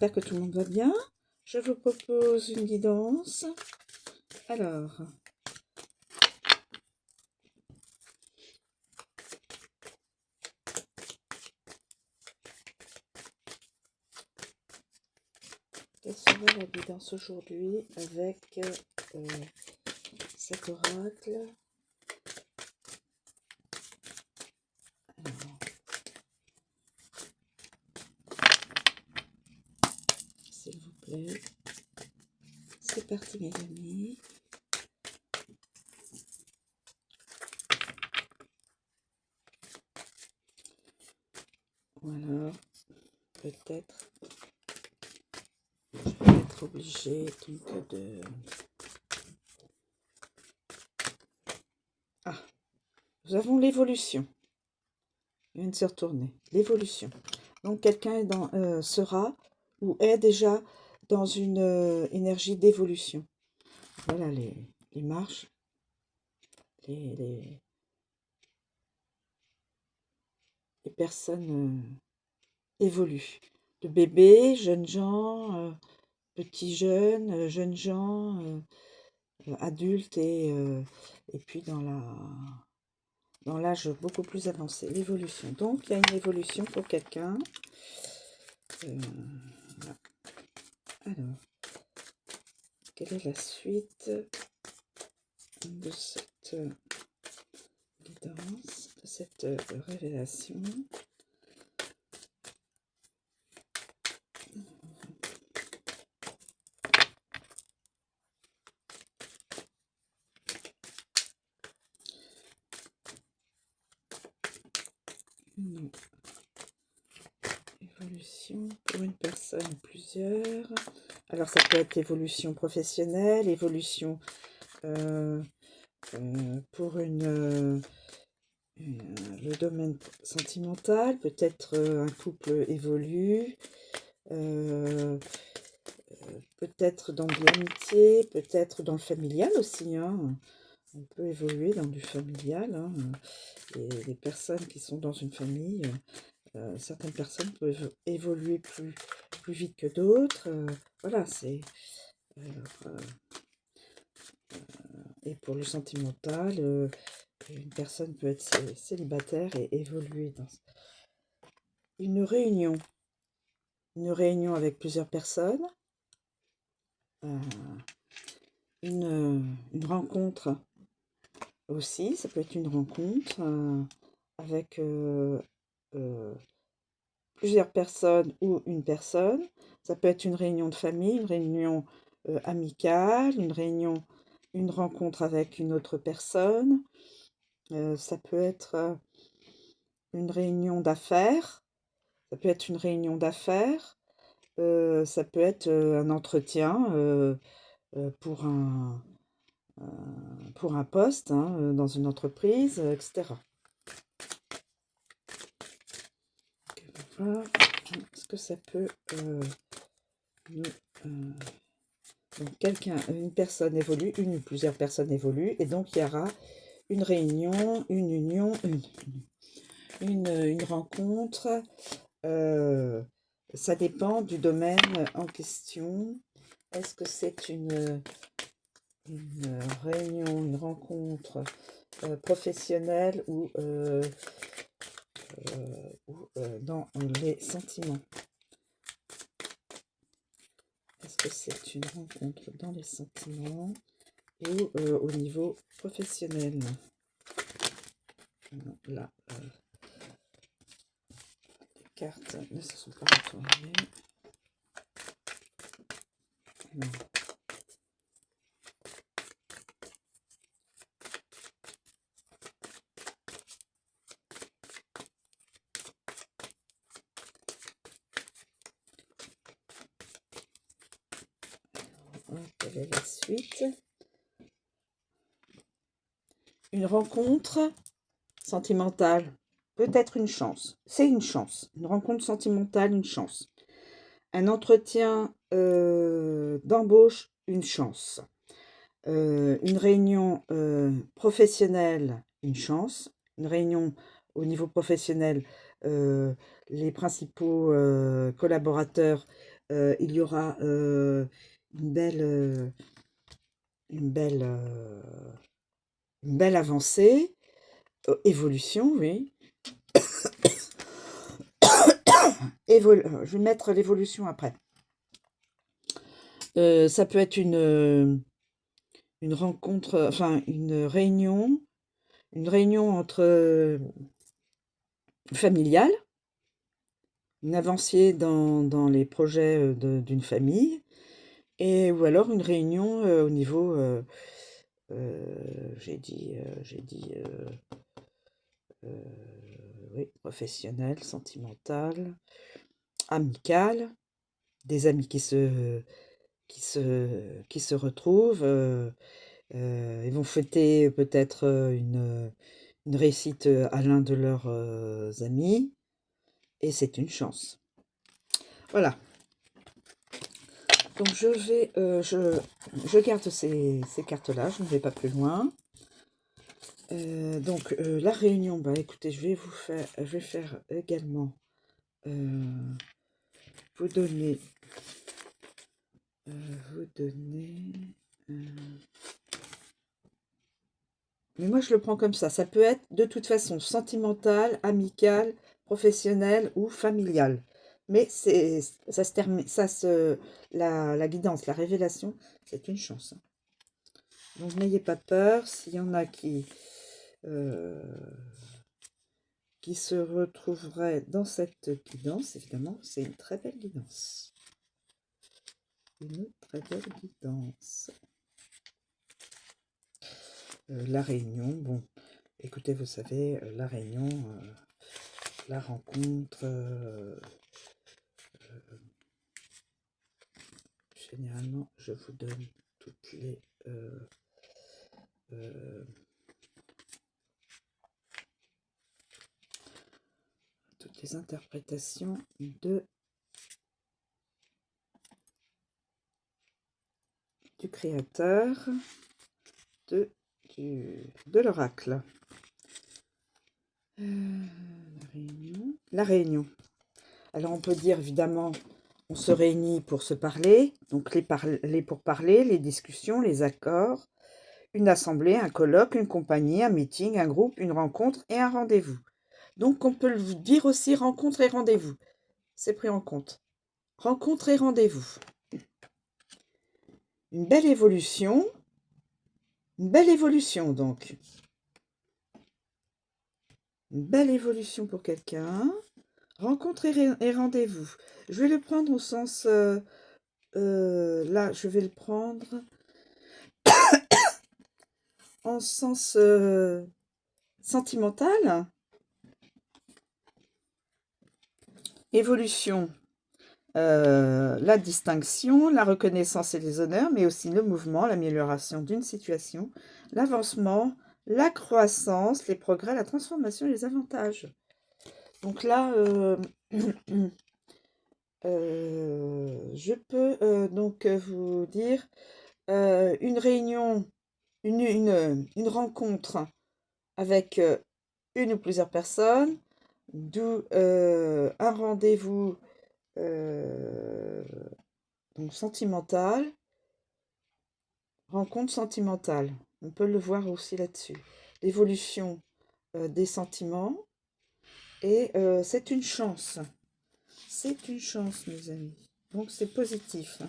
j'espère que tout le monde va bien. Je vous propose une guidance. Alors, quelle sera la guidance aujourd'hui avec cet oracle? Alors, s'il vous plaît. C'est parti mes amis. Voilà, peut-être je vais être obligée donc de... Ah, nous avons l'évolution. Il vient de se retourner. L'évolution. Donc quelqu'un est sera ou est déjà dans une énergie d'évolution. Voilà les marches, les personnes évoluent. De bébés, jeunes gens, petits jeunes, jeunes gens, adultes et puis dans l'âge beaucoup plus avancé, l'évolution. Donc il y a une évolution pour quelqu'un. Voilà. Alors, quelle est la suite de cette guidance, de cette révélation? Une évolution pour une personne ou plusieurs. Alors ça peut être évolution professionnelle, évolution pour le domaine sentimental, peut-être un couple évolue, peut-être dans de l'amitié, peut-être dans le familial aussi, hein. On peut évoluer dans du familial, hein. Et les personnes qui sont dans une famille, certaines personnes peuvent évoluer plus vite que d'autres. Voilà, c'est... et pour le sentimental, une personne peut être célibataire et évoluer dans une réunion avec plusieurs personnes, une rencontre aussi, ça peut être une rencontre avec plusieurs personnes ou une personne. Ça peut être une réunion de famille, une réunion amicale, une rencontre avec une autre personne. Ça peut être une réunion d'affaires. Ça peut être une réunion d'affaires. Ça peut être un entretien pour un poste, hein, dans une entreprise, etc. Voilà. Est-ce que ça peut nous... donc une personne évolue, une ou plusieurs personnes évoluent, et donc il y aura une réunion, une union, une rencontre. Ça dépend du domaine en question. Est-ce que c'est une réunion, une rencontre professionnelle ou dans les sentiments? Est-ce que c'est une rencontre dans les sentiments ou au niveau professionnel? Là, les cartes ne se sont pas retournées. Non. Quelle est la suite? Une rencontre sentimentale peut être une chance. C'est une chance. Une rencontre sentimentale, une chance. Un entretien d'embauche, une chance. Une réunion professionnelle, une chance. Une réunion au niveau professionnel, les principaux collaborateurs il y aura une belle, une belle, une belle avancée, évolution, oui. Je vais mettre l'évolution après. Ça peut être une rencontre, enfin une réunion entre familiale, une avancée dans les projets d'une famille, ou alors une réunion au niveau, oui, professionnel, sentimental, amical, des amis qui se retrouvent. Ils vont fêter peut-être une réussite à l'un de leurs amis, et c'est une chance. Voilà. Donc je garde ces cartes-là, je ne vais pas plus loin. Donc la réunion, bah écoutez, je vais faire également vous donner, mais moi je le prends comme ça. Ça peut être de toute façon sentimental, amical, professionnel ou familial. Mais ça se termine, la guidance, la révélation, c'est une chance. Donc n'ayez pas peur, s'il y en a qui se retrouveraient dans cette guidance, évidemment, c'est une très belle guidance. Une très belle guidance. La réunion, bon, écoutez, vous savez, la réunion, la rencontre, généralement, je vous donne toutes les interprétations du créateur de l'oracle. La réunion. Alors on peut dire évidemment, on se réunit pour se parler, donc les pourparlers, les discussions, les accords, une assemblée, un colloque, une compagnie, un meeting, un groupe, une rencontre et un rendez-vous. Donc on peut le dire aussi rencontre et rendez-vous. C'est pris en compte. Rencontre et rendez-vous. Une belle évolution donc. Une belle évolution pour quelqu'un. Rencontre et rendez-vous. Je vais le prendre au sens... là, je vais le prendre en sens sentimental. Évolution. La distinction, la reconnaissance et les honneurs, mais aussi le mouvement, l'amélioration d'une situation, l'avancement, la croissance, les progrès, la transformation et les avantages. Donc là, je peux donc vous dire une réunion, une rencontre avec une ou plusieurs personnes, d'où un rendez-vous donc sentimental, rencontre sentimentale. On peut le voir aussi là-dessus. L'évolution des sentiments, et c'est une chance. C'est une chance, mes amis. Donc c'est positif.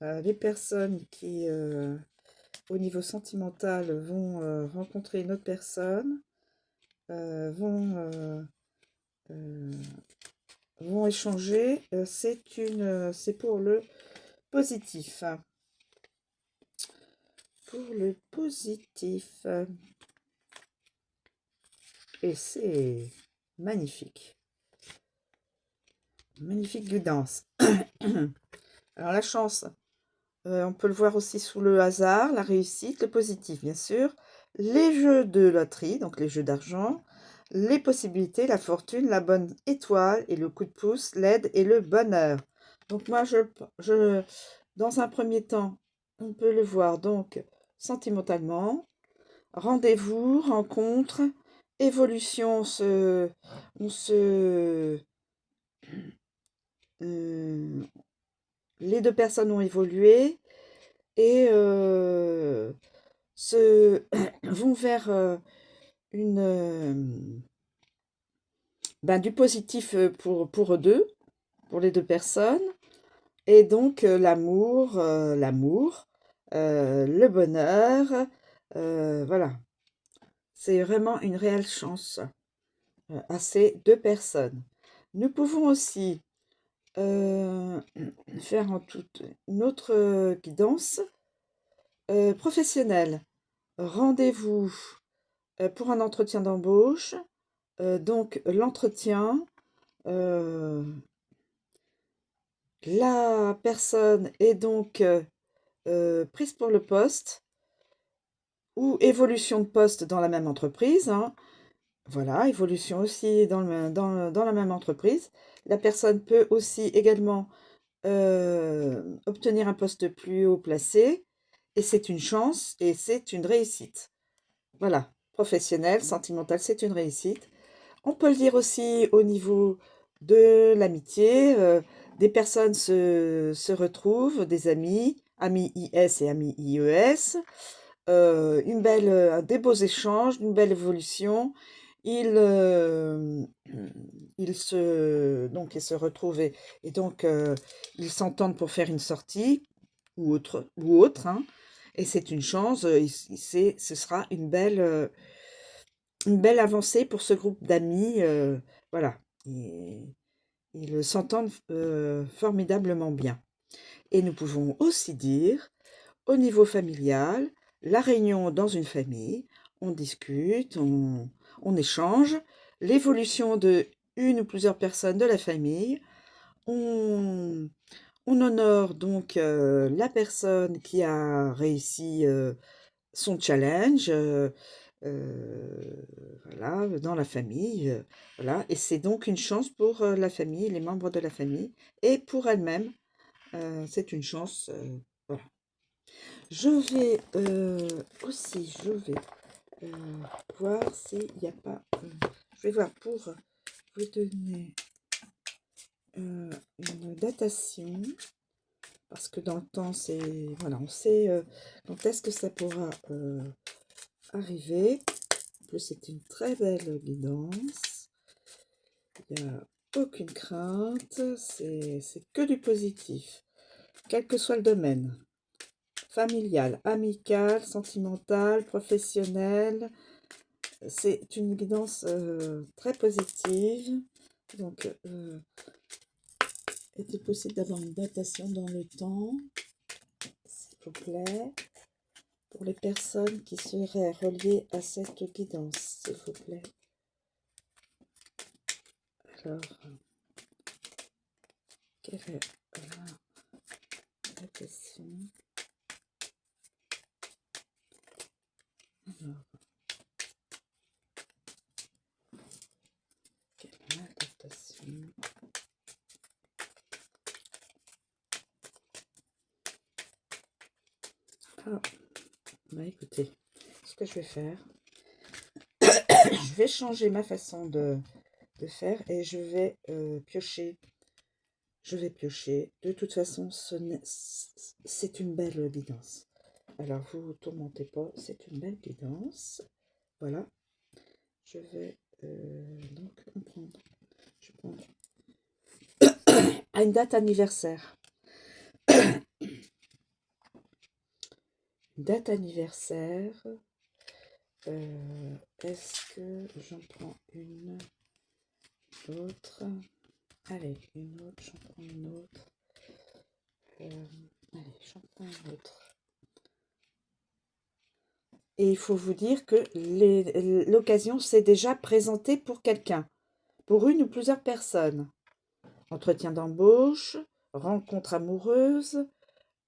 Les personnes qui, au niveau sentimental, vont rencontrer une autre personne, vont échanger, c'est pour le positif. Pour le positif. Et c'est magnifique. Magnifique guidance. Alors la chance, on peut le voir aussi sous le hasard, la réussite, le positif, bien sûr. Les jeux de loterie, donc les jeux d'argent, les possibilités, la fortune, la bonne étoile et le coup de pouce, l'aide et le bonheur. Donc moi, dans un premier temps, on peut le voir donc sentimentalement, rendez-vous, rencontre, évolution, les deux personnes ont évolué et vont vers du positif pour eux deux, pour les deux personnes. Et donc l'amour, le bonheur, voilà. C'est vraiment une réelle chance à ces deux personnes. Nous pouvons aussi faire en toute une autre guidance professionnelle. Rendez-vous pour un entretien d'embauche. Donc l'entretien, la personne est donc prise pour le poste ou évolution de poste dans la même entreprise, hein. Voilà, évolution aussi dans la même entreprise. La personne peut aussi également obtenir un poste plus haut placé et c'est une chance et c'est une réussite. Voilà, professionnel, sentimental, c'est une réussite. On peut le dire aussi au niveau de l'amitié. Des personnes se retrouvent, des amis, amis IS et amis IES. Des beaux échanges, une belle évolution. Ils, euh, ils se retrouvent et donc ils s'entendent pour faire une sortie ou autre, hein. Et c'est une chance, ce sera une belle avancée pour ce groupe d'amis. Voilà, ils s'entendent formidablement bien. Et nous pouvons aussi dire, au niveau familial, la réunion dans une famille, on discute, on échange, l'évolution de une ou plusieurs personnes de la famille, on, on honore donc la personne qui a réussi son challenge, voilà, dans la famille, voilà. Et c'est donc une chance pour la famille, les membres de la famille, et pour elle-même, c'est une chance. Voilà. Je vais je vais euh, voir s'il n'y a pas. Je vais voir pour vous donner une datation, parce que dans le temps, c'est. Voilà, on sait quand est-ce que ça pourra arriver. En plus, c'est une très belle guidance. Il n'y a aucune crainte. C'est que du positif, quel que soit le domaine. Familial, amical, sentimental, professionnel. C'est une guidance très positive. Donc, est-il possible d'avoir une datation dans le temps, s'il vous plaît, pour les personnes qui seraient reliées à cette guidance, s'il vous plaît. Alors, quelle est la question? Alors, quelle est la datation? Ah, bah écoutez, ce que je vais faire, je vais changer ma façon de faire et je vais piocher. Je vais piocher. De toute façon, c'est une belle guidance. Alors, vous tourmentez pas, c'est une belle guidance. Voilà. Je vais donc en prendre. Je vais prendre à une date anniversaire. Date anniversaire. Est-ce que j'en prends une autre? Allez, une autre, j'en prends une autre. Allez, j'en prends une autre. Et il faut vous dire que l'occasion s'est déjà présentée pour quelqu'un, pour une ou plusieurs personnes. Entretien d'embauche, rencontre amoureuse,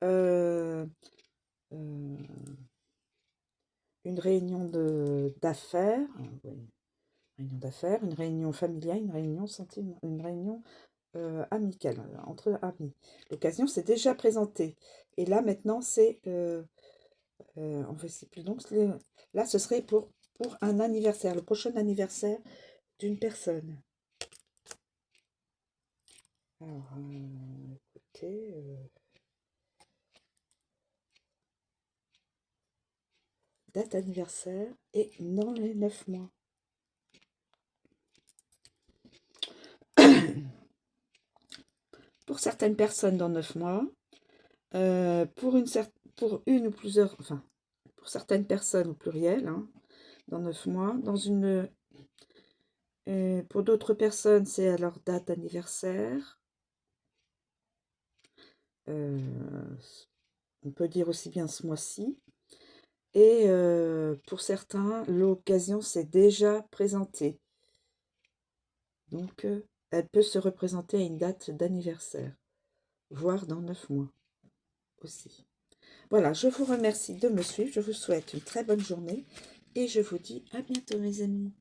euh, euh, une réunion d'affaires, réunion d'affaires, une réunion familiale, une réunion amicale, entre amis. L'occasion s'est déjà présentée. Et là, maintenant, on ne sait plus. Donc, là, ce serait pour un anniversaire, le prochain anniversaire d'une personne. Alors, écoutez, date anniversaire et dans les 9 mois. Pour certaines personnes dans 9 mois, pour une ou plusieurs, enfin, pour certaines personnes au pluriel, hein, dans 9 mois, pour d'autres personnes, c'est à leur date anniversaire. On peut dire aussi bien ce mois-ci. Et pour certains, l'occasion s'est déjà présentée. Donc, elle peut se représenter à une date d'anniversaire, voire dans 9 mois aussi. Voilà, je vous remercie de me suivre, je vous souhaite une très bonne journée et je vous dis à bientôt mes amis.